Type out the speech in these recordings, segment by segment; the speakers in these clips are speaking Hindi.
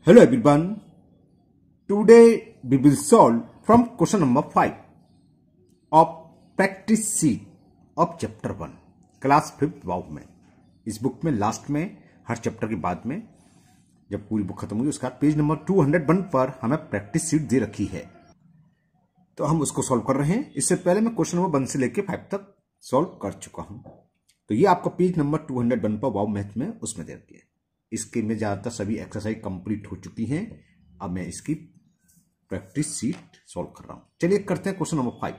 Hello everyone. Today we will solve from question number 5 of practice sheet of chapter 1 class 5 वाव में। इस बुक में लास्ट में हर चैप्टर के बाद में जब पूरी बुक खत्म हुई उसका पेज नंबर 201 पर हमें प्रैक्टिस शीट दे रखी है, तो हम उसको सॉल्व कर रहे हैं। इससे पहले मैं क्वेश्चन नंबर 1 से लेकर 5 तक सॉल्व कर चुका हूं। तो ये आपका पेज नंबर 201 पर वाव मैथ में उसमें दे रखी है। इसके में ज्यादातर सभी एक्सरसाइज कंप्लीट हो चुकी हैं। अब मैं इसकी प्रैक्टिस शीट सॉल्व कर रहा हूं। चलिए करते हैं क्वेश्चन नंबर 5।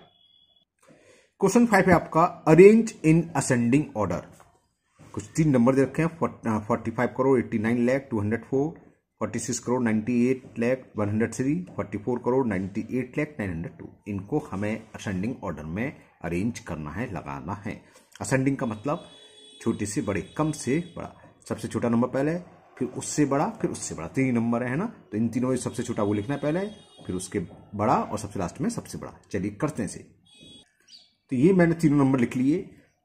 क्वेश्चन 5 है आपका अरेंज इन असेंडिंग ऑर्डर। कुछ 3 नंबर दे रखे हैं 45 करोड़ 89 लाख 204, 46 करोड़ 98 लाख 103, 44 करोड़ 98 लाख 902। इनको हमें असेंडिंग ऑर्डर में अरेंज करना है, लगाना है। असेंडिंग का मतलब छोटे से बड़े, कम से बड़ा। सबसे छोटा नंबर पहले, फिर उससे बड़ा, फिर उससे बड़ा। 3 नंबर है ना, तो इन तीनों में सबसे छोटा वो लिखना है पहले, फिर उसके बड़ा और सबसे लास्ट में सबसे बड़ा। चलिए करते हैं इसे। तो ये मैंने तीनों नंबर लिख लिए।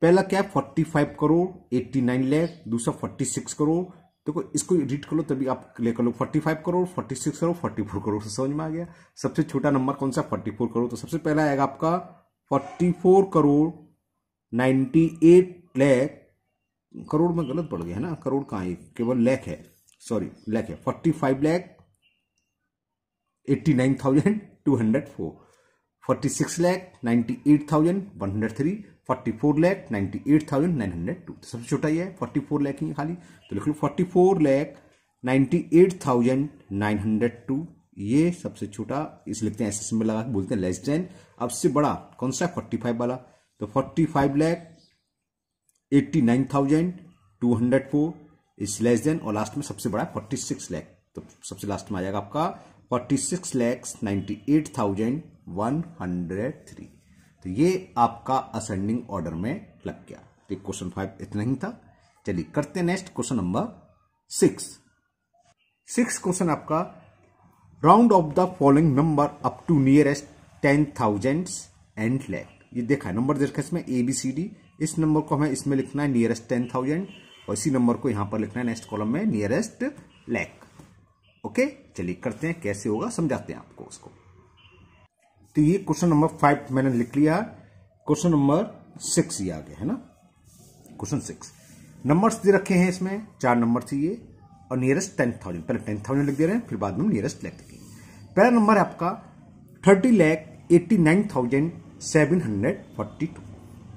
पहला क्या है 45 करोड़ 89 लाख, दूसरा 46 करोड़। तो इसको रीड कर लो तभी आप लेकर लो 45 करोड़ 46 करोड़ 44 करोड़ से समझ में आ गया। सबसे छोटा नंबर कौन सा 44 करोड़। तो सबसे पहला आएगा आपका 44 करोड़ 98 लाख। करोड़ में गलत पड़ गया है ना, करोड़ कहाँ है, केवल लाख है, सॉरी लाख है। 45 लाख 89,204, 46 लाख 98,103, 44 लाख 98,902। तो सबसे छोटा ये है 44 लाख ही खाली, तो लिख लो 44 लाख 98,902। ये सबसे छोटा, इसे लिखते हैं ऐसे सिंबल लगा के बोलते हैं लेस देन। अब से बड़ा कौन सा 45 वाला, तो 45 लाख 89,204 इस लेस देन, और लास्ट में सबसे बड़ा 46 लाख। तो सबसे लास्ट में आ जाएगा आपका 46 लाख 98,103। तो ये आपका असेंडिंग ऑर्डर में लग गया। तो क्वेश्चन 5 इतना ही था। चलिए करते हैं नेक्स्ट क्वेश्चन नंबर 6। क्वेश्चन आपका round off the following number up to nearest 10,000 and lakh. ये देखा है नंबर देखा इसमें ABCD। इस नंबर को हमें इसमें लिखना है नियरेस्ट 10,000 और इसी नंबर को यहां पर लिखना है नेक्स्ट कॉलम में नियरेस्ट लाख। ओके, चलिए करते हैं कैसे होगा, समझाते हैं आपको उसको। तो ये क्वेश्चन नंबर 5 मैंने लिख लिया। क्वेश्चन नंबर 6 ये आ गया है ना। क्वेश्चन 6 नंबर्स दे रखे हैं, इसमें 4 नंबर चाहिए और नियरेस्ट 10,000। पहले 10,000 लिख दे रहे हैं, फिर बाद में नियरेस्ट लाख लिखेंगे। पहला नंबर है आपका 30,89,742।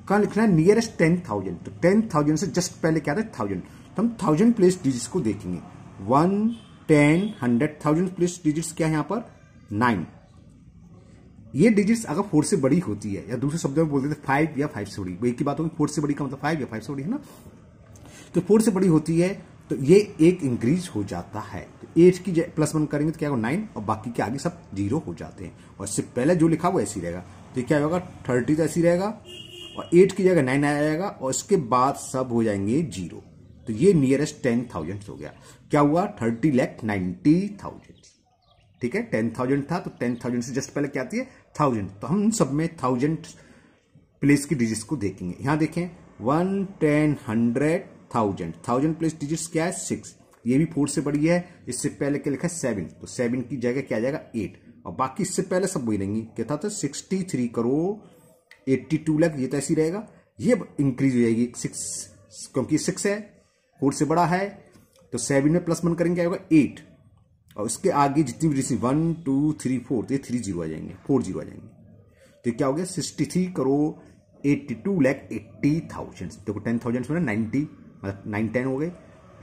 कहां लिखना है नियरेस्ट 10,000। तो 10,000 से जस्ट पहले क्या था 1000। तो हम 1000 प्लेस डिजिट्स को देखेंगे। 1, 10, 100, 1000 प्लेस डिजिट्स क्या है यहाँ पर 9। ये डिजिट्स अगर 4 से बड़ी होती है, या दूसरे शब्दों में बोलते थे 5 या 5 से बड़ी, वही की बात होगी। 4 से बड़ी का मतलब 5 या 5 से बड़ी है ना। तो 4 से बड़ी होती है तो ये एक इंक्रीज हो जाता है। तो 8 की +1 करेंगे तो क्या होगा 9, और बाकी के आगे सब 0 हो जाते हैं। और इससे पहले जो लिखा वो ऐसी रहेगा। तो ये क्या होगा 30 तो ऐसी रहेगा, और 8 की जगह 9 आ जाएगा, और इसके बाद सब हो जाएंगे 0। तो ये नियरेस्ट 10,000 हो गया। क्या हुआ 30,90,000। ठीक है, 10,000 था तो 10,000 से जस्ट पहले क्या आती है 1000। तो हम सब में 1000 प्लेस की डिजिट्स को देखेंगे। यहां देखें 1, 10, 100, 1000। 1000 प्लेस डिजिट्स क्या है 6। ये भी 4 से बड़ी है। इससे पहले क्या लिखा है 7, तो 7 की जगह क्या आ जाएगा 8, और बाकी इससे पहले सब वही रहेंगी। क्या था 63 करोड़ 82 लाख। ये तो ऐसी रहेगा, ये इंक्रीज हो जाएगी 6, क्योंकि 6 है 4 से बड़ा है। तो 7 में +1 करेंगे क्या होगा 8, और उसके आगे जितनी भी डिजिट 1, 2, 3, 4, तो ये 3 0 आ जाएंगे, 4 0 आ जाएंगे। तो ये क्या हो गया 63 करोड़ 82 लाख 80,000। देखो 10,000 में 90 मतलब 9 10 हो गए,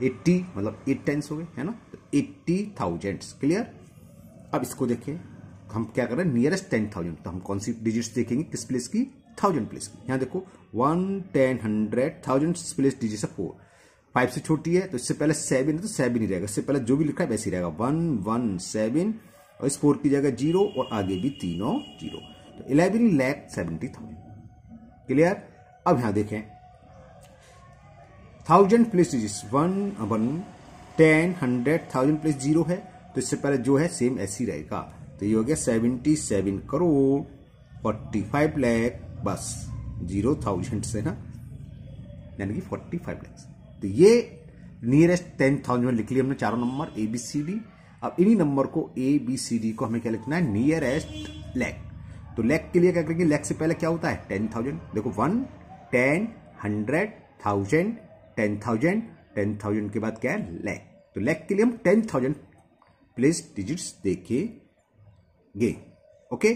80 मतलब 8 10 हो गए, है ना। तो 80,000 क्लियर। अब इसको देखें, हम क्या कर रहे हैं नियरेस्ट 10,000। तो हम कौन सी डिजिट्स देखेंगे, किस प्लेस की 1000 प्लेस की। यहाँ देखो 1, 10, 100, 1000 प्लेस डिजिट है 4। 5 से छोटी है तो इससे पहले 7 है तो 7 ही रहेगा। इससे पहले जो भी लिखा है वैसे ही रहेगा 1, 1, 7, और इस 4 की जगह 0, और आगे भी तीनों 0। तो 11,70,000 क्लियर। अब यहां देखें 1000 प्लेस डिजिट्स 1, 10, 100, 1000 प्लेस 0 है, तो इससे पहले जो है सेम ऐसी रहेगा। तो ये हो गया 77 करोड़ 45 लाख, बस 0,000 से ना, यानी कि 45 लाख। तो ये नियरेस्ट 10,000 में लिख लिया हमने चारों नंबर ABCD। अब इन्हीं नंबर को ए बी सी डी को हमें क्या लिखना है, नियरेस्ट लेग। तो लेग के लिए क्या करेंगे, लेग से पहले क्या होता है 10,000। देखो 1, 10, 100, 1000, 10,000, 10,000 के बाद क्या है लेग। तो लेग के लिए हम 10,000 प्लेस डिजिट्स देखेंगे। ओके,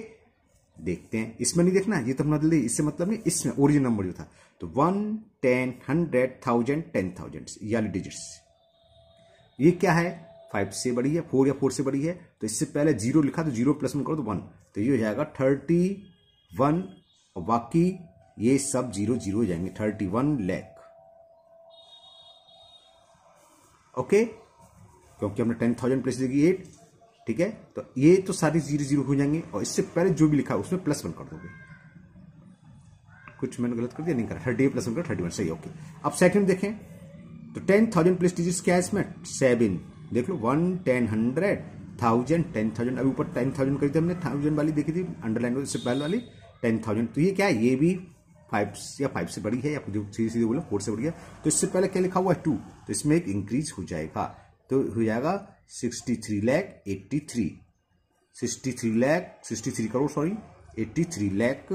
देखते हैं। इसमें नहीं देखना है, ये तो हमने बदल दी, इससे मतलब नहीं, इसमें ओरिजिनल नंबर जो था। तो 1, 10, 100, 1000, 10,000 ये वाली डिजिट्स, ये क्या है 5 से बड़ी है, 4 या 4 से बड़ी है। तो इससे पहले 0 लिखा तो 0 प्लस में करो तो 1, तो ये हो जाएगा 31 और बाकी ये सब 0 0 हो जाएंगे, 31 लाख। ओके, क्योंकि हमने 10,000 प्लस देगी 8, ठीक है। तो ये तो सारी 0 0 हो जाएंगे और इससे पहले जो भी लिखा है उसमें +1 कर दोगे। कुछ मैंने गलत कर दिया, नहीं करा, 30 + 1 31 सही। ओके, अब सेकंड देखें तो 10,000 प्लस डिजिट्स क्या है इसमें 7। देख लो 1, 10, 100, 1000, 10,000। अभी ऊपर 10,000 करी थी हमने, 1000 वाली देखी थी अंडरलाइन इससे पहले वाली 10,000। तो ये क्या है, ये भी 5 से बड़ी है या सीधे बोलो 4 से बड़ी है। तो इससे पहले क्या लिखा हुआ है 2, तो इसमें एक इंक्रीज हो जाएगा, तो हो जाएगा 63 लाख 83, 63 करोड़ सॉरी 83 लाख।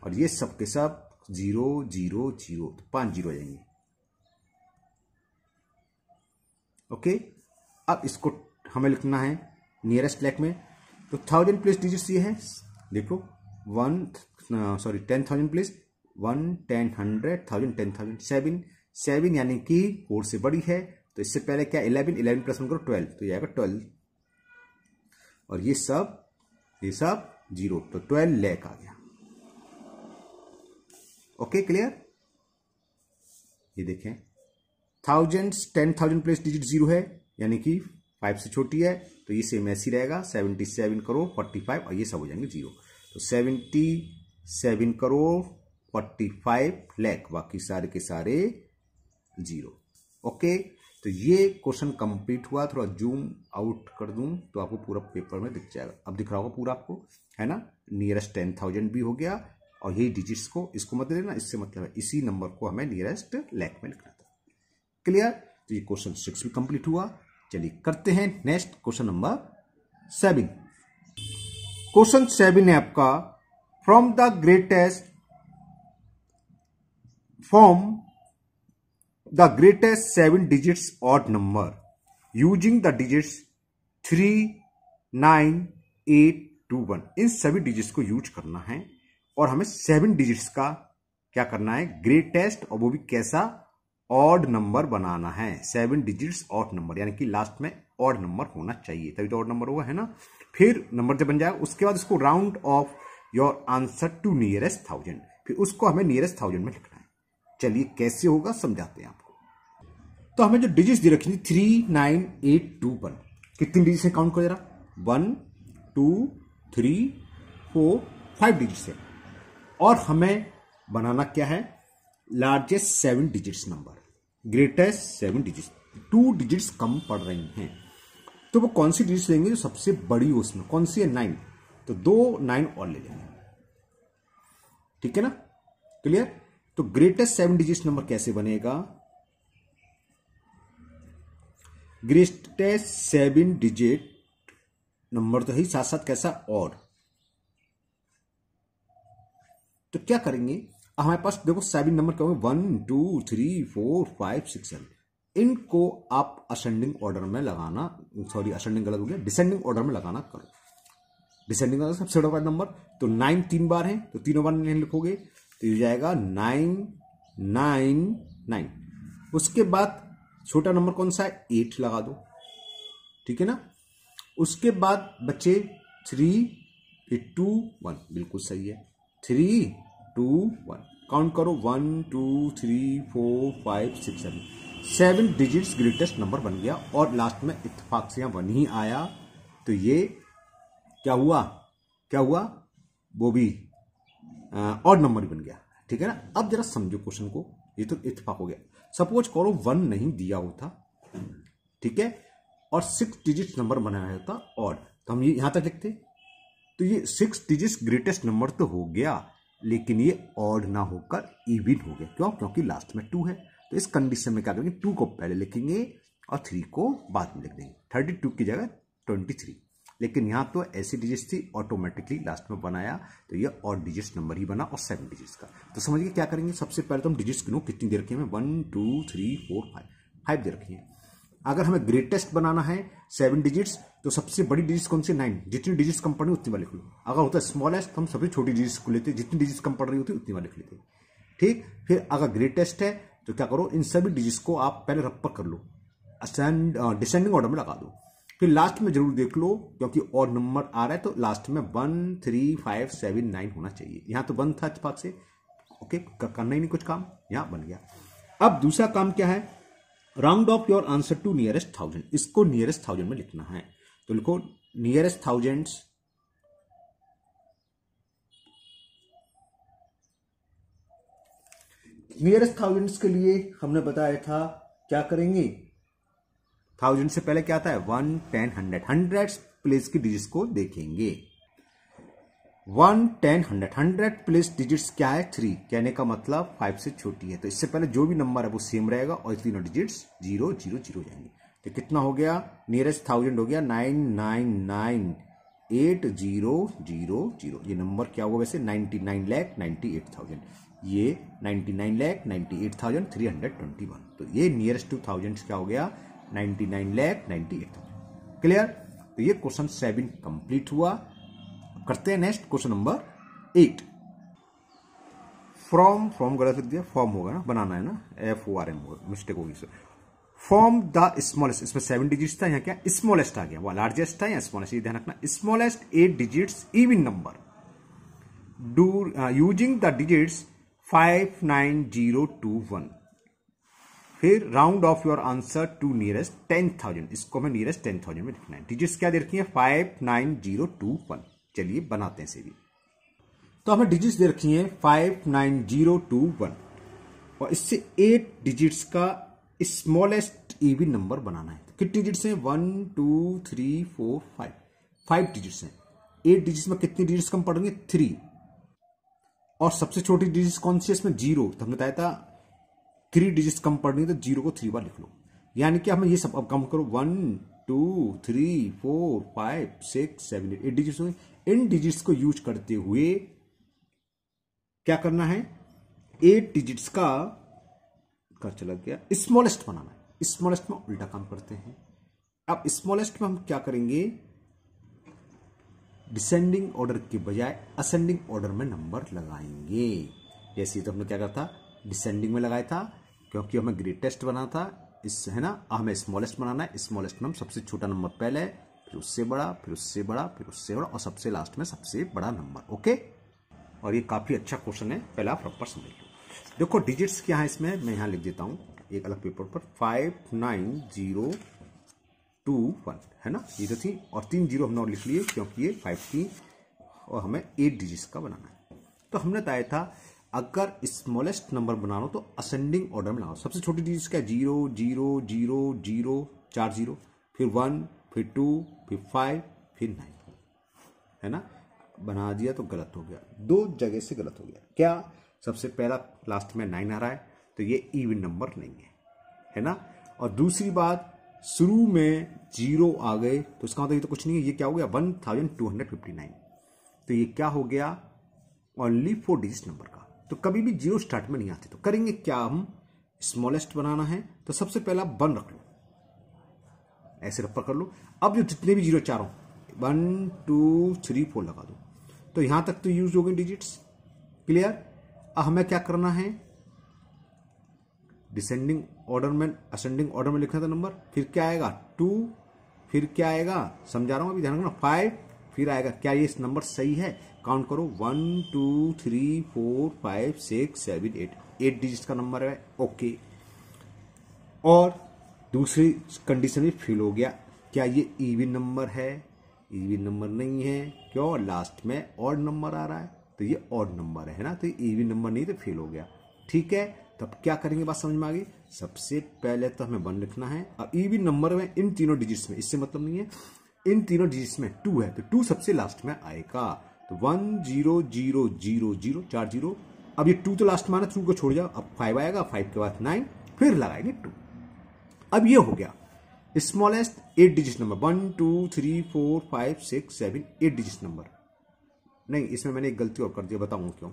और ये सब के सब 0 0 0, तो 5 0 आ जाएंगे। ओके, अब इसको हमें लिखना है नियरेस्ट लैक में। तो 1000 प्लस डिजिट्स ये है, देखो 10,000 प्लस 1, 10, 100, 1000, 10,000, 7 यानी कि 4 से बड़ी है। तो इससे पहले क्या 11 प्लस 1 करो 12, तो ये आएगा 12 और ये सब 0, तो 12 लाख आ गया। Okay, clear. ये देखें 10,000 प्लस डिजिट 0 है यानी कि 5 से छोटी है, तो ये सेम ऐसी रहेगा 77 करोड़ 45 और ये सब हो जाएंगे 0। तो 77 करोड़ 45 लाख, बाकी सारे के सारे 0। ओके, तो ये क्वेश्चन कंप्लीट हुआ। थोड़ा जूम आउट कर दूं तो आपको पूरा पेपर में दिख जाएगा। अब दिख रहा होगा पूरा आपको, है ना। नियरेस्ट 10,000 भी हो गया और ये डिजिट्स को इसको मत लेना, इससे मतलब है इसी नंबर को हमें नियरेस्ट लाख में लिखना था। क्लियर। तो ये क्वेश्चन 6 भी कंप्लीट हुआ। चलिए करते हैं नेक्स्ट क्वेश्चन नंबर 7। क्वेश्चन 7 है आपका, from the greatest the greatest 7 digits odd number using the digits 3, 9, 8, 2, 1। इन सभी डिजिट्स को यूज करना है और हमें 7 डिजिट्स का क्या करना है, ग्रेटेस्ट, और वो भी कैसा, ऑड नंबर बनाना है। 7 डिजिट्स ऑड नंबर यानी कि लास्ट में ऑड नंबर होना चाहिए, तभी तो ऑड नंबर होगा, है ना। फिर नंबर जब बन जाए उसके बाद उसको round off your answer to nearest 1000, फिर उसको हमें नियरेस्ट 1000 में लिखना है। चलिए कैसे होगा समझाते हैं आपको। तो हमें जो डिजिट्स दे रखी थी 3, 9, 8, 2, 1, कितनी डिजिट्स है काउंट करो जरा, 1, 2, 3, 4, 5 डिजिट्स है। और हमें बनाना क्या है, largest 7 digits number, greatest 7 digits. 2 digits कम पड़ रही हैं, तो वो कौन सी डिजिट्स लेंगे जो सबसे बड़ी हो, उसमें कौन सी है 9, तो 2 9 और ले लेंगे, ठीक है ना। क्लियर। तो ग्रेटेस्ट 7 डिजिट्स नंबर कैसे बनेगा, ग्रेटेस्ट 7 डिजिट नंबर तो ही साथ साथ कैसा, ऑड। तो क्या करेंगे, हमारे पास देखो 7 नंबर क्या होंगे, 1, 2, 3, 4, 5, 6, 7। इनको आप असेंडिंग ऑर्डर में लगाना, सॉरी असेंडिंग गलत हो गया, डिसेंडिंग ऑर्डर में लगाना करो। डिसेंडिंग ऑर्डर सबसे बड़ा नंबर, तो 9 3 बार है, तो तीनों बार लिखोगे तो ये जाएगा 9, 9, 9। उसके बाद छोटा नंबर कौन सा है, 8 लगा दो, ठीक है ना। उसके बाद बच्चे 3, 2, 1, बिल्कुल सही है, 3, 2, 1 काउंट करो, 1, 2, 3, 4, 5, 6, 7 डिजिट्स ग्रेटेस्ट नंबर बन गया। और लास्ट में इत्तेफाक से यहां 1 ही आया, तो ये क्या हुआ, वो भी ऑड नंबर बन गया, ठीक है ना। अब जरा समझो क्वेश्चन को, ये तो इत्तेफाक हो गया। सपोज करो 1 नहीं दिया होता, ठीक है, और 6 डिजिट नंबर बनाया होता ऑड, तो हम ये यहां तक लिखते। तो ये 6 डिजिट ग्रेटेस्ट नंबर तो हो गया, लेकिन ये ऑड ना होकर इवन हो गया। क्यों, क्योंकि लास्ट में 2 है। तो इस कंडीशन में क्या करेंगे, 2 को पहले लिखेंगे और 3 को बाद में लिख देंगे। 32 की जगह 23। लेकिन यहां तो ऐसी डिजिट्स थी, ऑटोमेटिकली लास्ट में बनाया तो ये ऑड डिजिट्स नंबर ही बना और 7 डिजिट्स का। तो समझिए क्या करेंगे, सबसे पहले तो हम डिजिट्स गिनो कितनी दे रखी है, 1 2 3 4 5 दे रखी है। अगर हमें ग्रेटेस्ट बनाना है 7 डिजिट्स, तो सबसे बड़ी डिजिट्स कौन सी, 9। जितनी डिजिट्स कम पड़ रही उतनी वाली लिख लो। अगर होता है स्मॉलेस्ट तो हम सबसे छोटी डिजिट्स को लेते, जितनी डिजिट्स कम पड़ रही होती उतनी वाली लिख लेते। ठीक, फिर अगर ग्रेटेस्ट है तो क्या करो, इन सभी डिजिट्स को आप पहले रप्पर कर लो, डिसेंडिंग ऑर्डर में लगा दो। फिर लास्ट में जरूर देख लो, क्योंकि और नंबर आ रहा है तो लास्ट में 1 3 5 7 9 होना चाहिए। यहां तो 1 था इत्तेफाक से, ओके, करना ही नहीं कुछ काम, यहां बन गया। अब दूसरा काम क्या है, round off your answer to nearest 1000। इसको नियरेस्ट 1000 में लिखना है, तो लिखो नियरेस्ट थाउजेंड्स के लिए हमने बताया था क्या करेंगे, 1000 से पहले क्या आता है 1 10 100, 100 प्लेस की डिजिट्स को देखेंगे। 1 10 100 प्लेस डिजिट्स क्या है 3, कहने का मतलब 5 से छोटी है, तो इससे पहले जो भी नंबर है वो सेम रहेगा और तीनों डिजिट्स 0 0 0 जाएंगे। तो कितना हो गया, नियरेस्ट 1000 हो गया 999,800,000। ये नंबर क्या होगा वैसे, 99,98,000। ये 99,98,321। तो ये नियरेस्ट टू 1000 क्या हो गया, 99,98,000। क्लियर। तो ये क्वेश्चन 7 कंप्लीट हुआ। करते हैं नेक्स्ट क्वेश्चन नंबर 8। फ्रॉम गलत लिख दिया, फॉर्म होगा ना, बनाना है ना, FORM होगा, मिस्टेक होगी सर। फॉर्म द स्मॉलेस्ट, इसमें 7 डिजिट्स था, यहाँ क्या स्मॉलेस्ट आ गया, वो लार्जेस्ट था या स्मॉलेस्ट, ये ध्यान रखना। Smallest 8 digits even number do using the digits 5 9 0 2 1। फिर round off your answer to nearest 10,000, इसको हमें नियरेस्ट 10,000 में लिखना है। डिजिट्स क्या दे रखी है, 5 9 0 2 1। चलिए बनाते हैं इसे भी। तो हमें डिजिट्स दे रखी हैं 5 9 0 2 1, और इससे 8 डिजिट्स का स्मॉलेस्ट इवन नंबर बनाना है। तो कितनी डिजिट्स हैं, 1 2 3 4 5 डिजिट्स हैं। 8 डिजिट्स में कितनी डिजिट्स कम पड़ रही है, 3। और सबसे छोटी डिजिट्स कौन सी है इसमें, 0। तो हमने बताया था 3 डिजिट्स कम पड़ रही है, तो 0 को 3 बार लिख लो। यानी कि हमें ये सब अब कम करो, 1 2 3 4 5 6 7 8 डिजिट्स हुए। इन डिजिट्स को यूज करते हुए क्या करना है, 8 डिजिट्स का चला गया स्मॉलेस्ट बनाना है। स्मॉलेस्ट में उल्टा काम करते हैं। अब स्मॉलेस्ट में हम क्या करेंगे, डिसेंडिंग ऑर्डर के बजाय असेंडिंग ऑर्डर में नंबर लगाएंगे। जैसे तो हमने क्या करा था, डिसेंडिंग में लगाया था, क्योंकि हमें ग्रेटेस्ट बनाना था, इस है ना, हमें स्मॉलेस्ट बनाना है। स्मॉलेस्ट में हम सबसे छोटा नंबर पहले, फिर उससे बड़ा, फिर उससे बड़ा, फिर उससे बड़ा, और सबसे लास्ट में सबसे बड़ा नंबर। ओके, और ये काफी अच्छा क्वेश्चन है, पहले आप प्रॉपर समझ लो। देखो डिजिट्स क्या है इसमें, मैं यहां लिख देता हूं एक अलग पेपर पर, 5 9 0 2 1 है ना, ये तो थी, और 3 0 हमने और लिख लिए क्योंकि ये 5 थी, और हमें 8 डिजिट्स का बनाना है। तो हमने बताया था अगर स्मॉलेस्ट नंबर बनाना हो तो असेंडिंग ऑर्डर में लगाओ। सबसे छोटी डिजिट्स क्या, 0 0 0 0 4 0, फिर 1, फिर 2, फिर 5, फिर 9, है ना। बना दिया तो गलत हो गया, 2 जगह से गलत हो गया। क्या, सबसे पहला लास्ट में 9 आ रहा है, तो ये इवन नंबर नहीं है ना। और दूसरी बात, शुरू में 0 आ गए तो इसका मतलब ये तो कुछ नहीं है, ये क्या हो गया 1259। तो ये क्या हो गया, ओनली 4 डिजिट नंबर का। तो कभी भी 0 स्टार्ट में नहीं आते। तो करेंगे क्या, हम स्मॉलेस्ट बनाना है तो सबसे पहला 1 रख लो, ऐसे रप्पर कर लो। अब जो जितने भी 0 चारों 1 2 3 4 लगा दो, तो यहां तक तो यूज हो गए डिजिट्स। क्लियर। अब हमें क्या करना है, डिसेंडिंग ऑर्डर में असेंडिंग ऑर्डर में लिखना था नंबर, फिर क्या आएगा 2, फिर क्या आएगा, समझा रहा हूं अभी, ध्यान रखना, 5, फिर आएगा क्या, ये नंबर सही है, काउंट करो 1 2 3 4 5 6 7 8 डिजिट का नंबर है। ओके, और दूसरी कंडीशन भी फिल हो गया, क्या ये इवन नंबर है, इवन नंबर नहीं है, क्यों, लास्ट में ऑड नंबर आ रहा है, तो ये ऑड नंबर है ना, तो ये इवन नंबर नहीं, तो फेल हो गया। ठीक है, तब क्या करेंगे, बात समझ में आ गई। सबसे पहले तो हमें 1 लिखना है। अब इवन नंबर में इन तीनों डिजिट्स में, इससे मतलब नहीं है, इन तीनों डिजिट्स में 2 है, तो 2 सबसे लास्ट में आएगा। तो 1 0 0 0 0 4 0। अब ये 2 तो लास्ट में आना, 2 को छोड़ जाओ, अब 5 आएगा, 5 के बाद 9, फिर लगाएंगे 2। अब ये हो गया। Smallest 8 digit number 1 2 3 4 5 6 7 8 digit number. नहीं, इसमें मैंने एक गलती और कर दी, बताऊंगा क्यों।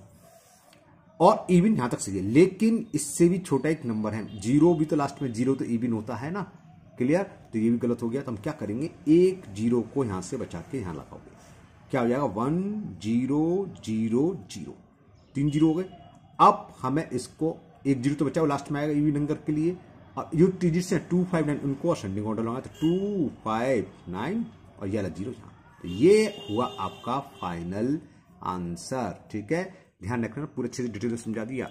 और इवन यहां तक सही है, लेकिन इससे भी छोटा एक नंबर है, जीरो भी तो लास्ट में, जीरो तो इवन होता है ना, क्लियर। तो ये भी गलत हो गया। तो हम क्या करेंगे, एक जीरो को यहां से बचा के यहां लगाओगे, क्या हो जाएगा 1 0 0 0, 3 जीरो हो गए। अब हमें इसको, एक जीरो तो बचा, लास्ट में आएगा इवन नंबर के लिए। और जो डिजिट्स हैं 2 5 9 उनको असेंडिंग ऑर्डर लगाए, तो 2 5 9 और ये वाला जीरो यहाँ। तो ये हुआ आपका फाइनल आंसर। ठीक है, ध्यान रखना, पूरे अच्छे से डिटेल में समझा दिया।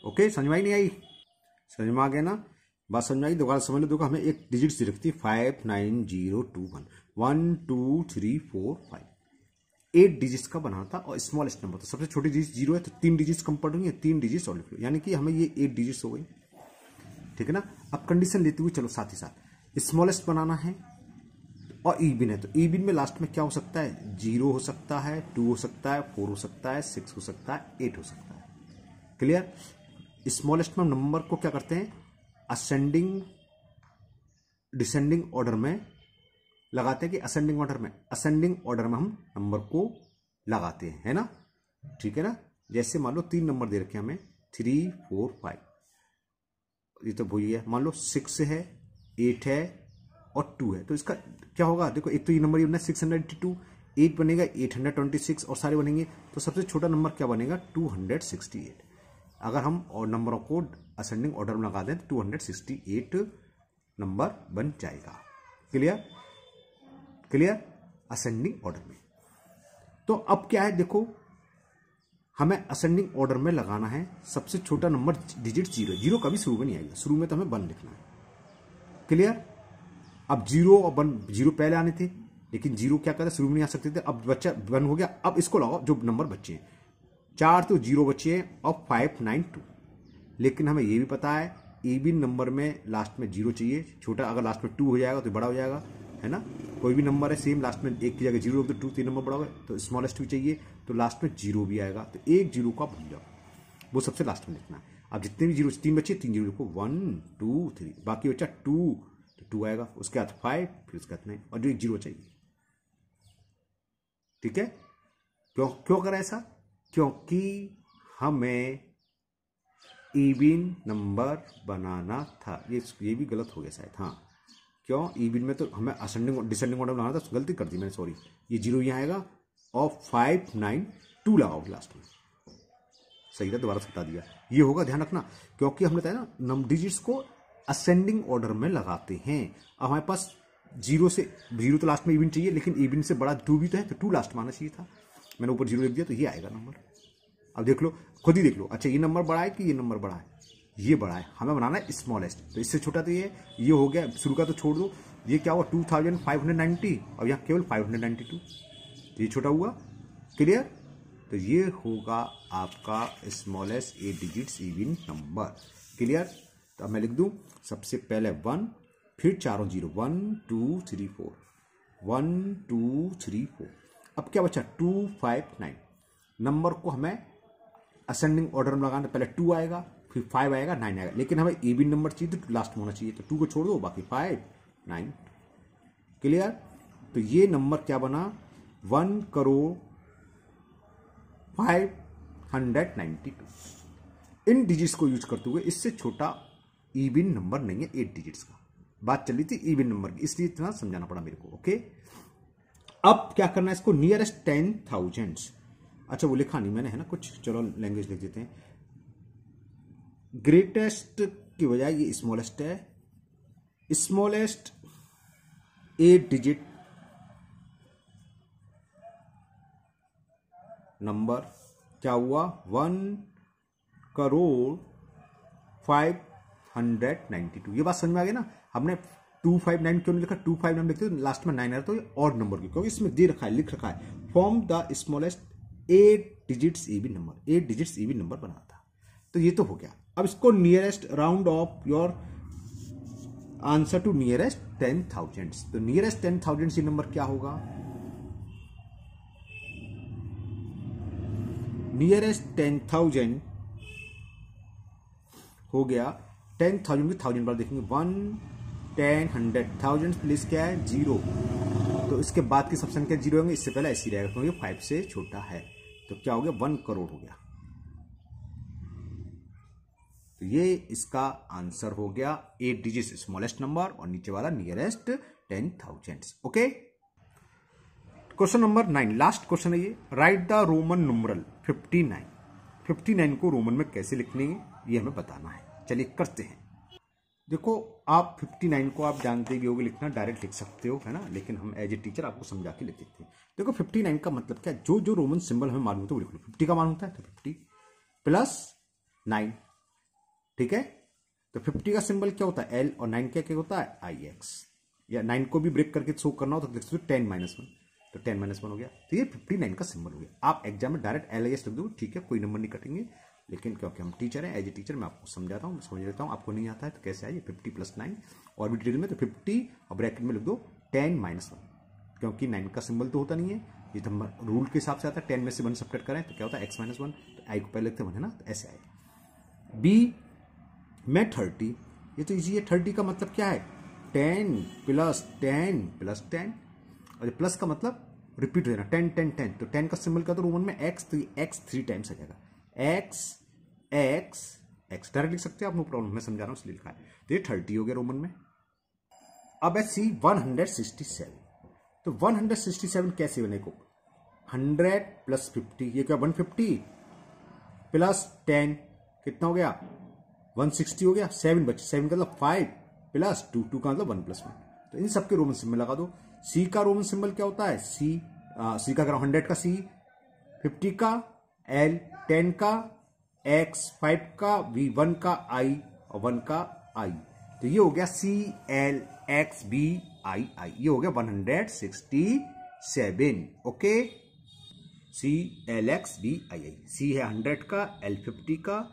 ओके, समझ में आई नहीं आई? समझ में आ गया ना? बात समझ में आई? दोबारा समझ लो। देखो, हमें एक डिजिट से रखती है 5 9 0 2 1 1 2 3 4 5, 8 डिजिट्स का बनाना था और स्मॉलेस्ट नंबर था। सबसे छोटी डिजिट जीरो है, तो 3 डिजिट्स कम पड़ रही है, 3 डिजिट्स और लिख लो, यानी कि हमें ये 8 डिजिट्स हो गई। ठीक है ना? अब कंडीशन लेते हुए चलो साथ ही साथ, स्मॉलेस्ट बनाना है और इवन है, तो इवन में लास्ट में क्या हो सकता है, 0 हो सकता है, 2 हो सकता है, 4 हो सकता है, 6 हो सकता है, 8 हो सकता है। क्लियर? स्मॉलेस्ट में नंबर को क्या करते हैं, असेंडिंग डिसेंडिंग ऑर्डर में लगाते हैं कि असेंडिंग ऑर्डर में, असेंडिंग ऑर्डर में हम नंबर को लगाते हैं, है ना? ठीक है ना? जैसे मान लो 3 नंबर दे रखे हमें, 3 4 5, ये तो वही है। मान लो 6 है, 8 है और 2 है, तो इसका क्या होगा, देखो एक तो ये नंबर ये बनना 682, 8 बनेगा 826 और सारे बनेंगे, तो सबसे छोटा नंबर क्या बनेगा 268। अगर हम और नंबरों को असेंडिंग ऑर्डर में लगा दें तो 268 नंबर बन जाएगा। क्लियर? क्लियर? असेंडिंग ऑर्डर में। तो अब क्या है, देखो हमें असेंडिंग ऑर्डर में लगाना है, सबसे छोटा नंबर डिजिट 0, जीरो कभी शुरू में नहीं आएगा, शुरू में तो हमें 1 लिखना है। क्लियर? अब 0 और 1, 0 पहले आने थे, लेकिन 0 क्या करते शुरू में नहीं आ सकते थे, अब बच्चा 1 हो गया। अब इसको लगाओ जो नंबर बचे हैं, 4 तो 0 बचे हैं और 5 9 2, लेकिन हमें ये भी पता है इवन नंबर में लास्ट में 0 चाहिए, छोटा अगर लास्ट में 2 हो जाएगा तो बड़ा हो जाएगा, है ना? कोई भी नंबर है सेम, लास्ट में 1 की जगह 0 तो 2 3 नंबर बड़ा हो गया, तो स्मॉलेस्ट भी चाहिए, तो लास्ट में 0 भी आएगा, तो एक 0 का भूल जाओ, वो सबसे लास्ट में लिखना है। अब जितने भी 0 3 बचे, 3 0 को 1 2 3, बाकी बचा 2, तो 2 आएगा, उसके बाद 5, फिर उसके बाद 9 और जो एक 0 चाहिए। ठीक है? क्यों करा ऐसा? क्योंकि हमें इवन नंबर बनाना था। ये भी गलत हो गया शायद, हाँ। क्यों? इवन में तो हमें असेंडिंग डिसेंडिंग ऑर्डर बनाना था, गलती कर दी मैंने, सॉरी। ये 0 यहाँ आएगा और 5 9 2 लगाओगे लास्ट में, सही था, दोबारा बता दिया। ये होगा, ध्यान रखना, क्योंकि हमने बताया ना डिजिट्स को असेंडिंग ऑर्डर में लगाते हैं। अब हमारे पास 0 तो लास्ट में इवन चाहिए, लेकिन इवन से बड़ा 2 भी तो है, तो 2 लास्ट में आना चाहिए था, मैंने ऊपर 0 लिख दिया, तो ये आएगा नंबर। अब देख लो, खुद ही देख लो, अच्छा ये नंबर बड़ा है कि ये नंबर बड़ा है, ये बड़ा है, हमें बनाना है स्मॉलेस्ट, तो इससे छोटा तो ये हो गया, शुरू का तो छोड़ दो, ये क्या हुआ 2590 और यहाँ केवल 592, ये छोटा हुआ। क्लियर? तो ये होगा आपका smallest 8 digits even number. Clear? तो अब मैं लिख दूं, सबसे पहले 1, फिर चारों 0, 1 2 3 4, 1 2 3 4, अब क्या बचा 2 5 9, नंबर को हमें असेंडिंग ऑर्डर में लगाना, पहले 2 आएगा, फिर 5 आएगा, 9 आएगा, लेकिन हमें इवन नंबर चाहिए तो लास्ट में होना चाहिए, तो 2 को छोड़ दो, बाकी 5 9। क्लियर? तो ये नंबर क्या बना 1,05,92। इन डिजिट्स को यूज करते हुए इससे छोटा इवन नंबर नहीं है 8 डिजिट्स का। बात चली थी इवन नंबर की, इसलिए इतना समझाना पड़ा मेरे को। ओके, अब क्या करना है, इसको नियरेस्ट 10,000, अच्छा वो लिखा नहीं मैंने, है ना, कुछ, चलो लैंग्वेज लिख देते हैं। ग्रेटेस्ट की बजाय ये स्मॉलेस्ट है, स्मॉलेस्ट 8 डिजिट नंबर क्या हुआ 1,05,92। ये बात समझ में आ गई ना? हमने 259 क्यों नहीं लिखा, 259 लिखते तो लास्ट में 9 आ, तो ये ऑड नंबर क्योंकि इसमें दे रखा है, लिख रखा है form the smallest 8 digits even number, 8 digits even number बना था। तो ये तो हो गया। अब इसको nearest round off your answer to nearest 10,000, तो नियरेस्ट 10,000 ये नंबर क्या होगा, नियरेस्ट 10,000 हो गया, 10,000 की 1000 बार देखेंगे, 1 10, 100, 1000 प्लेस क्या है 0, तो इसके बाद की सब संख्या 0 होंगे, इससे पहले ऐसी रहेगा क्योंकि 5 से छोटा है। तो क्या हो गया 1 करोड़ हो गया। तो ये इसका आंसर हो गया 8 डिजिट स्मॉलेस्ट नंबर और नीचे वाला nearest 10,000। Okay, question number 9 last question है ये। Right the Roman नुमरल 59। 59 को रोमन में कैसे लिखने ये हमें बताना है। चलिए करते हैं। देखो आप 59 को आप जानते भी होगे लिखना, डायरेक्ट लिख सकते हो, है ना, लेकिन हम एज ए टीचर आपको समझा के लिख देते हैं। देखो 59 का मतलब क्या है, जो जो रोमन सिंबल हमें मालूम होता है वो लिख लो। 50 का मान होता है तो 50 प्लस 9, ठीक है। तो 50 का सिंबल क्या होता है L और 9 क्या क्या होता है IX, या 9 को भी ब्रेक करके शो करना हो तो देख सकते हो 10-1, तो 10-1 हो गया। तो ये 59 का सिंबल हो गया। आप एग्जाम में डायरेक्ट LIS लिख दो, ठीक है, कोई नंबर नहीं कटेंगे, लेकिन क्योंकि हम टीचर हैं, एज ए टीचर मैं आपको समझा रहा हूँ, समझ लेता हूँ। आपको नहीं आता है तो कैसे आइए 50 + 9 और भी डिटेल में, तो 50 और ब्रैकेट में लिख दो 10-1, क्योंकि 9 का सिंबल तो होता नहीं है, ये तो रूल के हिसाब से आता है। 10 में से 1 सब्ट्रैक्ट करें तो क्या होता है x-1, तो आई को पहले लिखते हैं ना, तो ऐसे आएगा। बी में 30, ये तो इजी है। 30 का मतलब क्या है 10 + 10 + 10, और प्लस का मतलब रिपीट देना 10 10 10, तो 10 का सिंबल का तो रोमन में x, तो x 3 टाइम्स आ जाएगा, x x x डायरेक्ट लिख सकते हैं आप, नो प्रॉब्लम, मैं समझा रहा हूँ इसलिए लिखा है। तो ये 30 हो गया रोमन में। अब है C 167। तो 167 कैसे बने को 100 + 50, ये क्या 150 + 10 कितना हो गया 160 हो गया। 7 बचे, 7 का मतलब 5 + 2, 2 का मतलब 1 + 1। तो इन सबके रोमन सिंबल लगा दो। C का रोमन सिंबल क्या होता है C का 100 का C, 50 का L, 10 का X, 5 का V, 1 का I और 1 का I। तो ये हो गया CLXBII, ये हो गया 167। ओके, CLXBII, C है 100 का, L 50 का,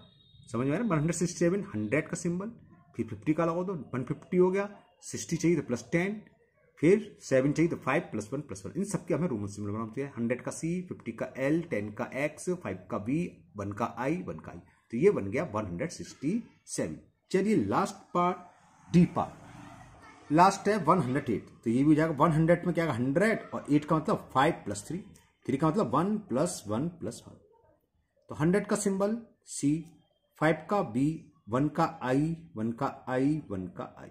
समझ में आ रहा है 167, 100 का सिंबल, फिर 50 का लगा दो, 150 हो गया। 60 चाहिए तो +10, फिर 7 चाहिए तो 5 + 1 + 1, इन सबके हमें रोमन सिंबल बनाते हैं। 100 का C, 50 का L, 10 का X, 5 का V, 1 का I, 1 का I, तो ये बन गया 167। चलिए last part D part, last है 108। तो ये भी हो जाएगा 100 में क्या 100 और 8 का मतलब 5 + 3, 3 का मतलब 1 + 1 + 1। तो 100 का सिंबल C, 5 का B, 1 का I, 1 का I, 1 का I,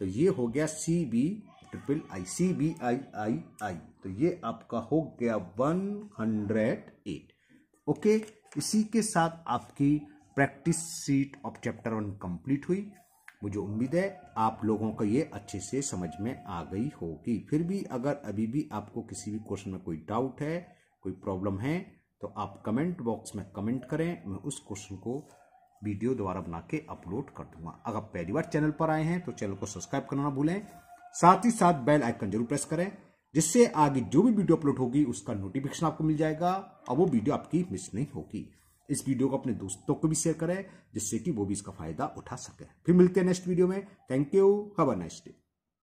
तो ये हो गया CBIII, CBIII। तो ये आपका हो गया 108। ओके, इसी के साथ आपकी practice seat of chapter 1 complete हुई। मुझे उम्मीद है आप लोगों को ये अच्छे से समझ में आ गई होगी। फिर भी अगर अभी भी आपको किसी भी क्वेश्चन में कोई डाउट है, कोई प्रॉब्लम है, तो आप कमेंट बॉक्स में कमेंट करें, मैं उस क्वेश्चन को वीडियो दोबारा बना के अपलोड कर दूंगा। अगर पहली बार चैनल पर आए हैं तो चैनल को सब्सक्राइब करना ना भूलें, साथ ही साथ बेल आइकन जरूर प्रेस करें, जिससे आगे जो भी वीडियो अपलोड होगी उसका नोटिफिकेशन आपको मिल जाएगा और वो वीडियो आपकी मिस नहीं होगी। इस वीडियो को अपने दोस्तों को भी शेयर करें, जिससे कि वो भी इसका फायदा उठा सके। फिर मिलते हैं नेक्स्ट वीडियो में। Thank you, have a nice day.